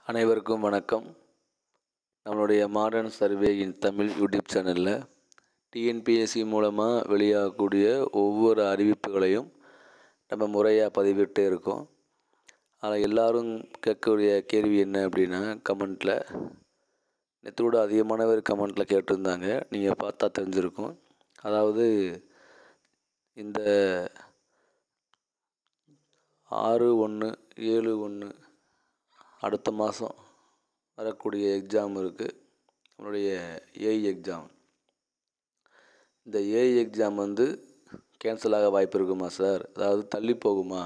அனைவருக்கும் வணக்கம். நம்மளுடைய மாடர்ன் சர்வே இன் தமிழ் யூடியூப் சேனலில் டிஎன்பிஎஸ்சி மூலமாக வெளியாகக்கூடிய ஒவ்வொரு அறிவிப்புகளையும் நம்ம முறையாக பதிவிட்டு இருக்கோம். ஆனால் எல்லோரும் கேட்கக்கூடிய கேள்வி என்ன அப்படின்னா, கமெண்ட்டில் நேற்றோட அதிகமானவர் கமெண்ட்டில் கேட்டிருந்தாங்க. நீங்கள் பார்த்தா தெரிஞ்சிருக்கும். அதாவது இந்த 6/1/7/1 அடுத்த மாதம் வரக்கூடிய எக்ஸாம் இருக்குது. நம்மளுடைய ஏஇ எக்ஸாம். இந்த ஏஇ எக்ஸாம் கேன்சல் ஆக வாய்ப்பு இருக்குமா சார்? அதாவது தள்ளி போகுமா?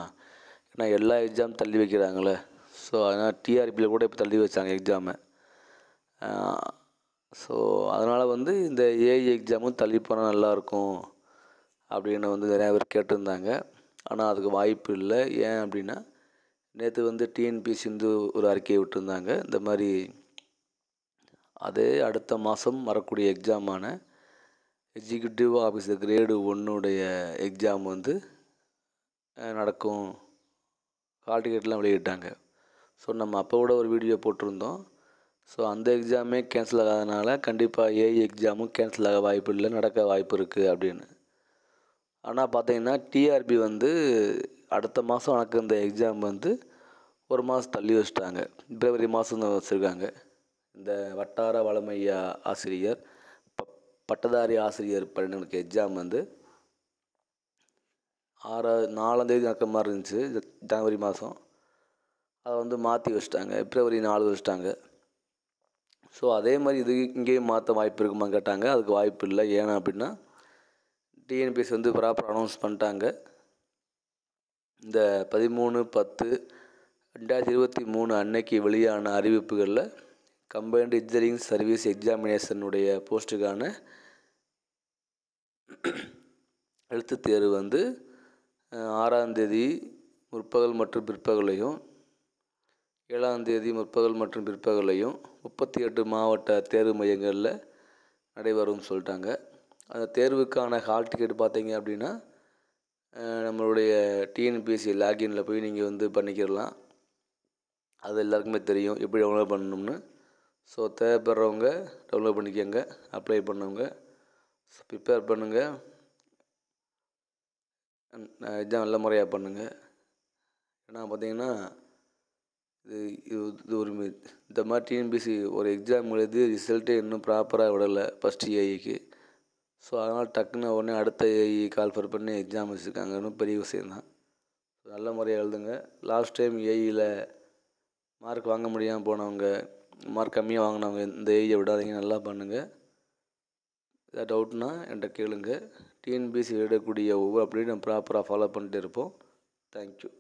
ஏன்னா எல்லா எக்ஸாம் தள்ளி வைக்கிறாங்களே. ஸோ அதனால் டிஆர்பியில் கூட இப்போ தள்ளி வச்சாங்க எக்ஸாமை. ஸோ அதனால் இந்த ஏஇ எக்ஸாமும் தள்ளி போனால் நல்லாயிருக்கும் அப்படின்னு நிறையா பேர் கேட்டிருந்தாங்க. ஆனால் அதுக்கு வாய்ப்பு இல்லை. ஏன் அப்படின்னா, நேற்று டிஎன்பிஎஸ்சி ஒரு அறிக்கையை விட்டுருந்தாங்க. இந்த மாதிரி அதே அடுத்த மாதம் வரக்கூடிய எக்ஸாமான எக்ஸிக்யூட்டிவ் ஆஃபீஸர் கிரேடு 1 எக்ஸாம் நடக்கும். ஹால் டிக்கெட்லாம் வெளியிட்டாங்க. ஸோ நம்ம அப்போ கூட ஒரு வீடியோ போட்டிருந்தோம். ஸோ அந்த எக்ஸாமே கேன்சல் ஆகாதனால கண்டிப்பாக ஏஇ எக்ஸாமும் கேன்சல் ஆக வாய்ப்பு இல்லை, நடக்க வாய்ப்பு இருக்குது அப்படின்னு. ஆனால் பார்த்தீங்கன்னா டிஆர்பி அடுத்த மாதம் நடக்கிற இந்த எக்ஸாம் ஒரு மாதம் தள்ளி வச்சுட்டாங்க. பிப்ரவரி மாதம் தான் வச்சுருக்காங்க. இந்த வட்டார வளமைய ஆசிரியர், பட்டதாரி ஆசிரியர் பணிகளுக்கு எக்ஸாம் 4ஆம் தேதி நடக்கிற மாதிரி இருந்துச்சு, ஜனவரி மாதம். அதை மாற்றி வச்சுட்டாங்க, பிப்ரவரி 4 வச்சுட்டாங்க. ஸோ அதே மாதிரி இங்கேயும் மாற்ற வாய்ப்பு இருக்குமான்னு கேட்டாங்க. அதுக்கு வாய்ப்பு இல்லை. ஏன்னா அப்படின்னா, டிஎன்பிஎஸ்சி ப்ராப்பர் அனௌன்ஸ் பண்ணிட்டாங்க. இந்த 13/10/2023 அன்னைக்கு வெளியான அறிவிப்புகளில் கம்பைன்டு இன்ஜினியரிங் சர்வீஸ் எக்ஸாமினேஷனுடைய போஸ்ட்டுக்கான எழுத்துத் தேர்வு 6ஆம் தேதி முற்பகல் மற்றும் பிற்பகலையும், 7ஆம் தேதி முற்பகல் மற்றும் பிற்பகலையும் 38 மாவட்ட தேர்வு மையங்களில் நடைபெறும்னு சொல்லிட்டாங்க. அந்த தேர்வுக்கான ஹால் டிக்கெட் பார்த்தீங்க அப்படின்னா, நம்மளுடைய டிஎன்பிஎஸ்சி லாகின்ல போய் நீங்கள் பண்ணிக்கிடலாம். அது எல்லாருக்குமே தெரியும் எப்படி டவுன்லோட் பண்ணணும்னு. ஸோ தேவைப்படுறவங்க டவுன்லோட் பண்ணிக்கோங்க. அப்ளை பண்ணவங்க ப்ரிப்பேர் பண்ணுங்கள். எக்ஸாம் நல்ல முறையாக பண்ணுங்கள். ஏன்னா பார்த்தீங்கன்னா, இது ஒரு இந்த மாதிரி டிஎன்பிஎஸ்சி ஒரு எக்ஸாம் எழுதி ரிசல்ட்டே இன்னும் ப்ராப்பராக விடலை ஃபஸ்ட்டு ஏஇக்கு. ஸோ அதனால் டக்குன்னு உடனே அடுத்த ஏஇ கால்ஃபர் பண்ணி எக்ஸாம் வச்சுருக்காங்கன்னு பெரிய விஷயந்தான். நல்ல முறையாக எழுதுங்க. லாஸ்ட் டைம் ஏஇயில் மார்க் வாங்க முடியாமல் போனவங்க, மார்க் கம்மியாக வாங்கினவங்க இந்த ஏஇயை விடாதீங்க, நல்லா பண்ணுங்கள். ஏதாவது டவுட்னா என்கிட்ட கேளுங்க. டிஎன்பிஎஸ்சி எழுதக்கூடிய ஒவ்வொரு அப்படியே நம்ம ப்ராப்பராக ஃபாலோ பண்ணிட்டு இருப்போம். தேங்க்யூ.